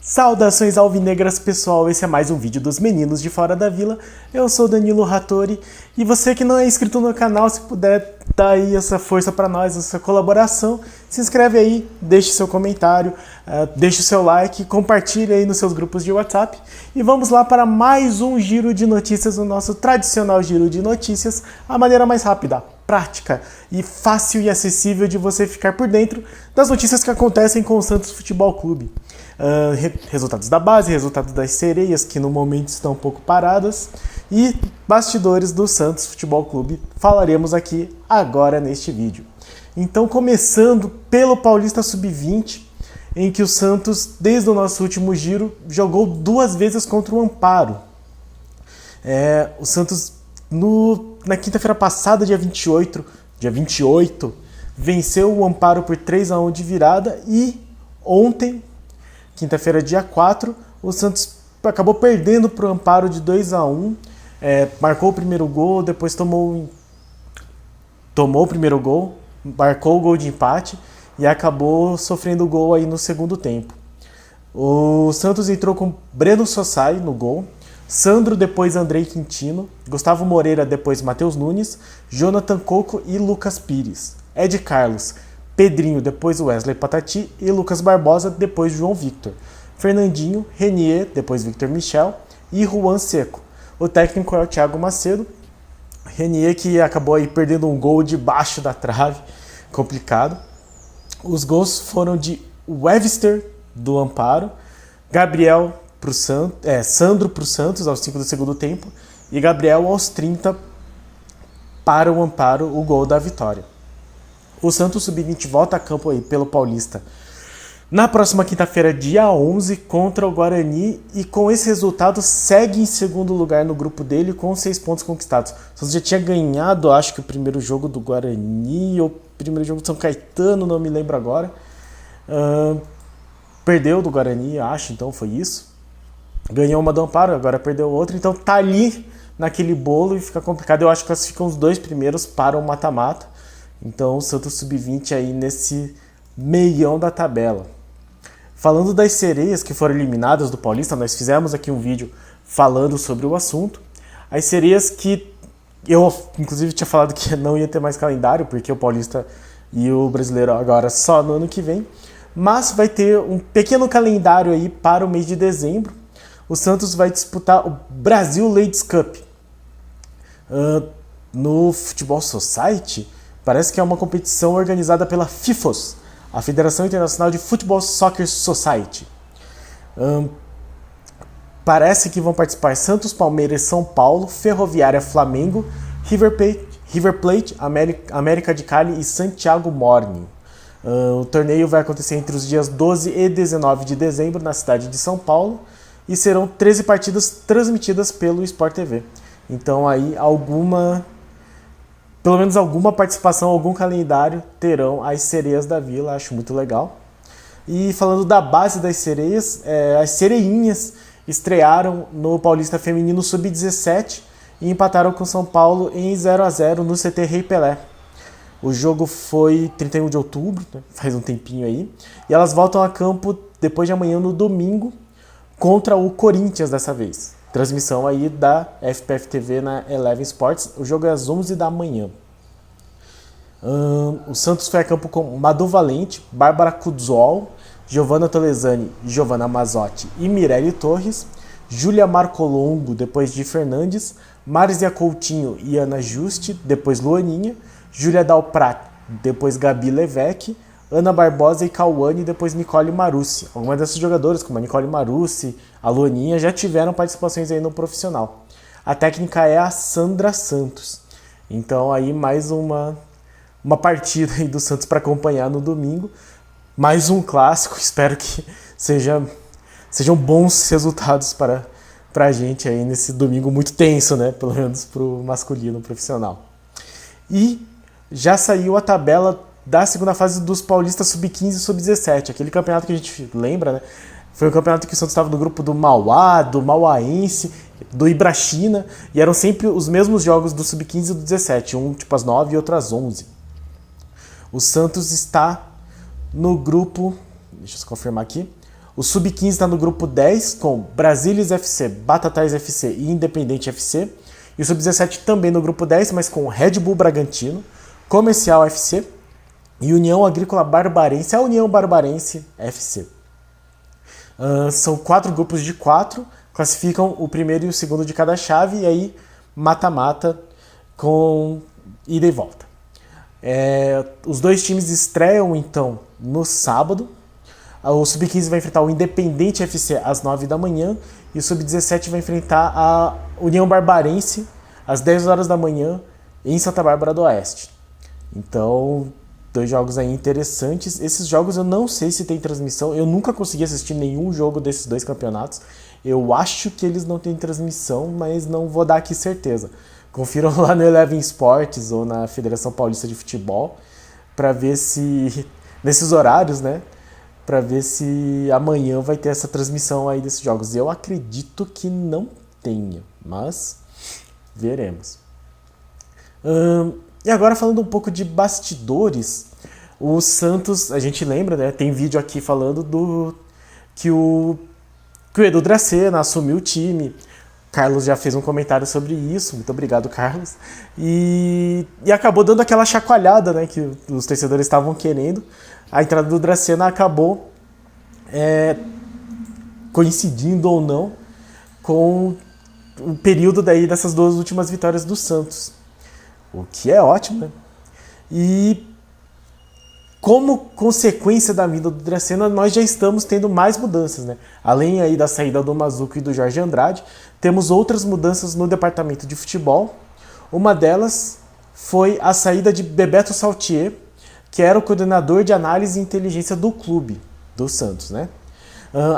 Saudações alvinegras, pessoal, esse é mais um vídeo dos meninos de Fora da Vila. Eu sou Danilo Rattori e você que não é inscrito no canal, se puder dar aí essa força para nós, essa colaboração, se inscreve aí, deixe seu comentário, deixe o seu like, compartilhe aí nos seus grupos de WhatsApp e vamos lá para mais um giro de notícias, o nosso tradicional giro de notícias, a maneira mais rápida, prática e fácil e acessível de você ficar por dentro das notícias que acontecem com o Santos Futebol Clube. Resultados da base, resultados das sereias, que no momento estão um pouco paradas, e bastidores do Santos Futebol Clube, falaremos aqui agora neste vídeo. Então, começando pelo Paulista Sub-20, em que o Santos, desde o nosso último giro, jogou 2 vezes contra o Amparo. O Santos, na quinta-feira passada, dia 28, venceu o Amparo por 3-1 de virada, e ontem, quinta-feira, dia 4, o Santos acabou perdendo para o Amparo de 2-1, marcou o primeiro gol, depois tomou o primeiro gol, marcou o gol de empate e acabou sofrendo o gol aí no segundo tempo. O Santos entrou com Breno Sossai no gol, Sandro depois Andrei Quintino, Gustavo Moreira depois Matheus Nunes, Jonathan Coco e Lucas Pires, Ed Carlos, Pedrinho, depois Wesley Patati e Lucas Barbosa, depois João Victor. Fernandinho, Renier, depois Victor Michel e Juan Seco. O técnico é o Thiago Macedo. Renier que acabou aí perdendo um gol debaixo da trave, complicado. Os gols foram de Webster, do Amparo, Gabriel Sandro para o Santos aos 5 do segundo tempo e Gabriel aos 30 para o Amparo, o gol da vitória. O Santos Sub-20 volta a campo aí pelo Paulista na próxima quinta-feira, dia 11, contra o Guarani, e com esse resultado segue em segundo lugar no grupo dele com 6 pontos conquistados. O Santos já tinha ganhado, acho que o primeiro jogo do Guarani ou o primeiro jogo do São Caetano, não me lembro agora. Perdeu do Guarani, acho, então foi isso. Ganhou uma do Amparo, agora perdeu outra, então tá ali naquele bolo e fica complicado. Eu acho que classificam os 2 primeiros para o mata-mata. Então o Santos Sub-20 aí nesse meião da tabela. Falando das sereias que foram eliminadas do Paulista, nós fizemos aqui um vídeo falando sobre o assunto. As sereias que eu inclusive tinha falado que não ia ter mais calendário, porque o Paulista e o Brasileiro agora só no ano que vem. Mas vai ter um pequeno calendário aí para o mês de dezembro. O Santos vai disputar o Brasil Ladies Cup. No Futebol Society, parece que é uma competição organizada pela FIFOS, a Federação Internacional de Football Soccer Society. Parece que vão participar Santos, Palmeiras, São Paulo, Ferroviária, Flamengo, River Plate, América de Cali e Santiago Morning. O torneio vai acontecer entre os dias 12 e 19 de dezembro na cidade de São Paulo e serão 13 partidas transmitidas pelo Sport TV. Então aí pelo menos alguma participação, algum calendário terão as sereias da Vila, acho muito legal. E falando da base das sereias, as sereinhas estrearam no Paulista Feminino Sub-17 e empataram com São Paulo em 0-0 no CT Rei Pelé. O jogo foi 31 de outubro, né? Faz um tempinho aí, e elas voltam a campo depois de amanhã no domingo contra o Corinthians dessa vez. Transmissão aí da FPF TV na Eleven Sports. O jogo é às 11 da manhã. O Santos foi a campo com Madu Valente, Bárbara Kudzol, Giovanna Tolesani, Giovanna Mazzotti e Mirelle Torres, Júlia Marcolombo, depois de Fernandes, Marzia Coutinho e Ana Juste, depois Luaninha, Júlia Dalprat, depois Gabi Levesque, Ana Barbosa e Cauane, depois Nicole Marussi. Algumas dessas jogadoras, como a Nicole Marussi, a Luaninha, já tiveram participações aí no profissional. A técnica é a Sandra Santos. Então aí mais uma partida aí do Santos para acompanhar no domingo. Mais um clássico, espero que sejam bons resultados para a gente aí nesse domingo muito tenso, né? Pelo menos para o masculino profissional. E já saiu a tabela da segunda fase dos Paulistas Sub-15 e Sub-17, aquele campeonato que a gente lembra, né? Foi um campeonato que o Santos estava no grupo do Mauá, do Mauaense, do Ibrachina, e eram sempre os mesmos jogos do Sub-15 e do 17, um tipo às 9 e outro às 11. O Santos está no grupo, deixa eu confirmar aqui, o Sub-15 está no grupo 10 com Brasília FC, Batatais FC e Independente FC. E o Sub-17 também no grupo 10, mas com Red Bull Bragantino, Comercial FC e União Agrícola Barbarense, a União Barbarense FC. São 4 grupos de 4, classificam o primeiro e o segundo de cada chave e aí mata-mata com ida e volta. Os dois times estreiam então no sábado. O Sub-15 vai enfrentar o Independente FC às 9 da manhã e o Sub-17 vai enfrentar a União Barbarense às 10 horas da manhã em Santa Bárbara do Oeste. Então, 2 jogos aí interessantes. Esses jogos eu não sei se tem transmissão, eu nunca consegui assistir nenhum jogo desses 2 campeonatos. Eu acho que eles não têm transmissão, mas não vou dar aqui certeza. Confiram lá no Eleven Sports ou na Federação Paulista de Futebol para ver se, nesses horários, né? Para ver se amanhã vai ter essa transmissão aí desses jogos. Eu acredito que não tenha, mas veremos. E agora falando um pouco de bastidores, o Santos, a gente lembra, né? Tem vídeo aqui falando que o Edu Dracena assumiu o time. Carlos já fez um comentário sobre isso, muito obrigado, Carlos. E acabou dando aquela chacoalhada, né, que os torcedores estavam querendo. A entrada do Dracena acabou coincidindo ou não com o período daí dessas 2 últimas vitórias do Santos. O que é ótimo, né? E como consequência da vinda do Dracena, nós já estamos tendo mais mudanças, né? Além aí da saída do Mazuco e do Jorge Andrade, temos outras mudanças no departamento de futebol. Uma delas foi a saída de Bebeto Saltier, que era o coordenador de análise e inteligência do clube, do Santos, né?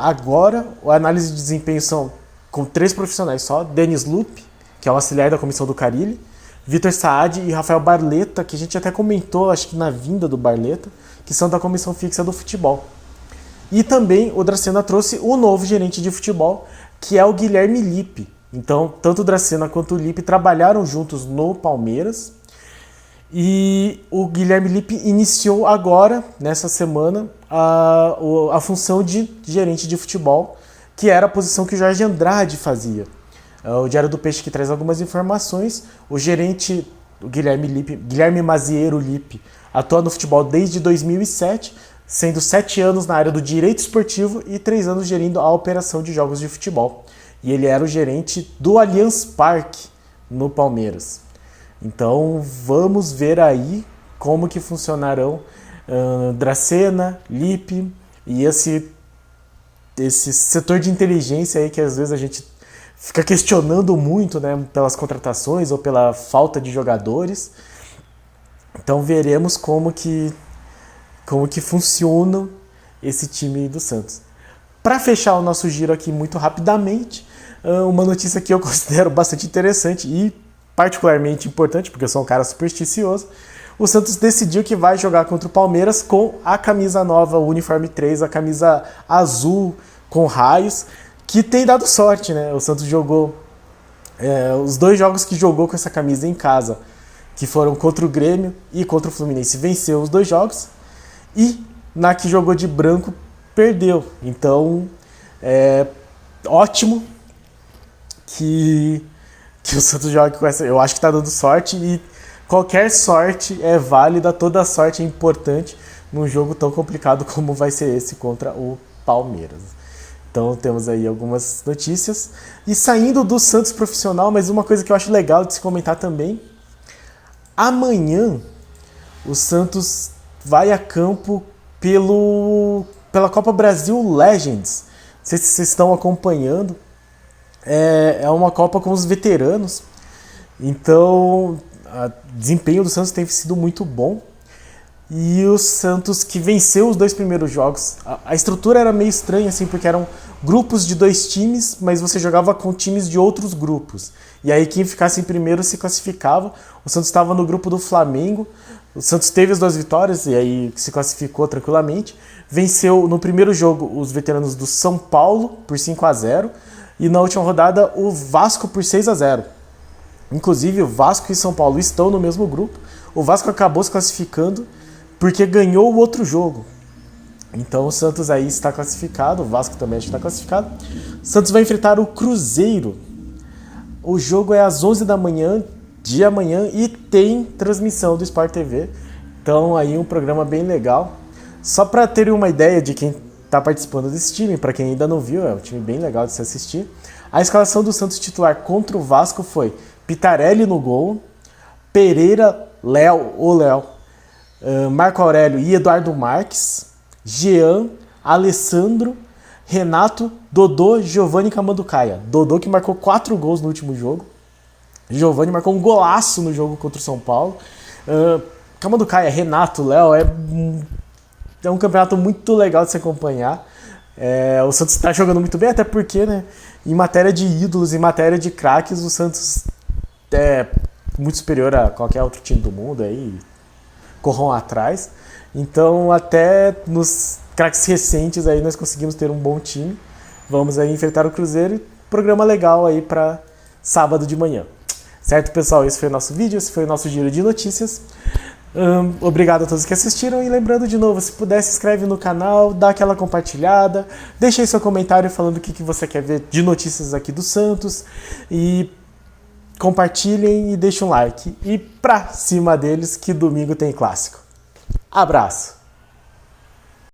Agora, a análise de desempenho são com 3 profissionais só, Denis Lupe, que é o auxiliar da comissão do Carille, Vitor Saad e Rafael Barleta, que a gente até comentou, acho que na vinda do Barleta, que são da comissão fixa do futebol. E também o Dracena trouxe o novo gerente de futebol, que é o Guilherme Lippe. Então, tanto o Dracena quanto o Lippe trabalharam juntos no Palmeiras. E o Guilherme Lippe iniciou agora, nessa semana, a função de gerente de futebol, que era a posição que o Jorge Andrade fazia. O Diário do Peixe que traz algumas informações. O gerente, o Guilherme Maziero Lippe, atua no futebol desde 2007, sendo 7 anos na área do direito esportivo e 3 anos gerindo a operação de jogos de futebol. E ele era o gerente do Allianz Parque, no Palmeiras. Então vamos ver aí como que funcionarão Dracena, Lippe e esse setor de inteligência aí que às vezes a gente fica questionando muito, né, pelas contratações ou pela falta de jogadores. Então veremos como que funciona esse time do Santos. Para fechar o nosso giro aqui muito rapidamente, uma notícia que eu considero bastante interessante e particularmente importante, porque eu sou um cara supersticioso. O Santos decidiu que vai jogar contra o Palmeiras com a camisa nova, o uniforme 3, a camisa azul com raios, que tem dado sorte, né? O Santos jogou os 2 jogos que jogou com essa camisa em casa, que foram contra o Grêmio e contra o Fluminense, venceu os 2 jogos, e na que jogou de branco, perdeu. Então, ótimo que o Santos jogue com essa. Eu acho que está dando sorte e qualquer sorte é válida, toda sorte é importante num jogo tão complicado como vai ser esse contra o Palmeiras. Então temos aí algumas notícias. E saindo do Santos profissional, mas uma coisa que eu acho legal de se comentar também. Amanhã o Santos vai a campo pela Copa Brasil Legends. Não sei se vocês estão acompanhando. É uma Copa com os veteranos. Então o desempenho do Santos tem sido muito bom. E o Santos que venceu os 2 primeiros jogos. A estrutura era meio estranha, assim, porque eram grupos de 2 times, mas você jogava com times de outros grupos. E aí quem ficasse em primeiro se classificava. O Santos estava no grupo do Flamengo. O Santos teve as 2 vitórias e aí se classificou tranquilamente. Venceu no primeiro jogo os veteranos do São Paulo por 5-0. E na última rodada o Vasco por 6-0. Inclusive o Vasco e São Paulo estão no mesmo grupo. O Vasco acabou se classificando porque ganhou o outro jogo. Então o Santos aí está classificado, o Vasco também está classificado. O Santos vai enfrentar o Cruzeiro. O jogo é às 11 da manhã, de amanhã, e tem transmissão do Sport TV. Então aí um programa bem legal. Só para terem uma ideia de quem está participando desse time, para quem ainda não viu, é um time bem legal de se assistir. A escalação do Santos titular contra o Vasco foi Pitarelli no gol, Pereira, Léo, Marco Aurélio e Eduardo Marques, Jean, Alessandro, Renato, Dodô, Giovanni e Camanducaia. Dodô que marcou 4 gols no último jogo. Giovanni marcou um golaço no jogo contra o São Paulo. Camanducaia, Renato, Léo, é um campeonato muito legal de se acompanhar. O Santos está jogando muito bem, até porque, né, em matéria de ídolos, em matéria de craques, o Santos é muito superior a qualquer outro time do mundo, aí corram atrás. Então, até nos craques recentes aí nós conseguimos ter um bom time. Vamos aí enfrentar o Cruzeiro e programa legal aí para sábado de manhã. Certo, pessoal? Esse foi o nosso vídeo, esse foi o nosso giro de notícias. Obrigado a todos que assistiram e lembrando de novo, se puder, se inscreve no canal, dá aquela compartilhada, deixa aí seu comentário falando o que você quer ver de notícias aqui do Santos e compartilhem e deixem um like. E pra cima deles que domingo tem clássico. Abraço!